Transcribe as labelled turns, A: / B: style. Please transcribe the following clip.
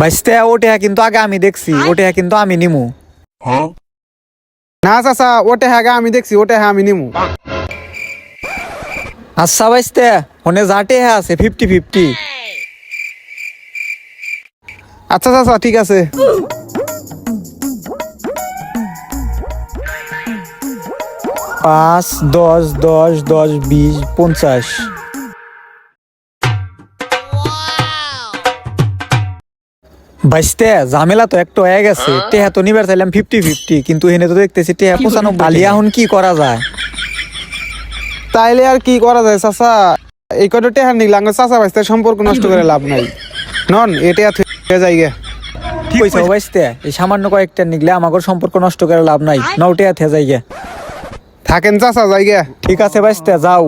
A: বাইস্তে ওটা কিন্তু আগে আমি দেখছি, ওটা কিন্তু আমি নিমু।
B: না চাচা, ওটা হ্যাঁ আমি দেখছি, ওটা হ্যাঁ আমি নিমু।
A: আচ্ছা বাইস্তে, ওনে যাটে আছে 50-50।
B: আচ্ছা চাচা, ঠিক আছে।
A: 5, 10, 10, 10, 20, 50। বাইস্তে ঝামেলা তো একটু হয়ে গেছে। টেহা তো নিবার চাইলাম 50-50, কিন্তু এনে তো দেখতেছি টেহা 95। আলিয়া এখন কি করা যায়?
B: তাইলে আর কি করা যায় চাচা? এই কটা টেহার নিলাম, চাচা ভাইস্তার সম্পর্ক নষ্ট করে লাভ নাই। নন এটা থেকে যাইগে।
A: ঠিক কইছো বাইস্তে, এই সামান্য কয়েকটা নিগলে আমাদের সম্পর্ক নষ্ট করে লাভ নাই। নও টেহা থে যাইগে।
B: থাকেন চাচা, যাইগে।
A: ঠিক আছে বাইস্তে, যাও।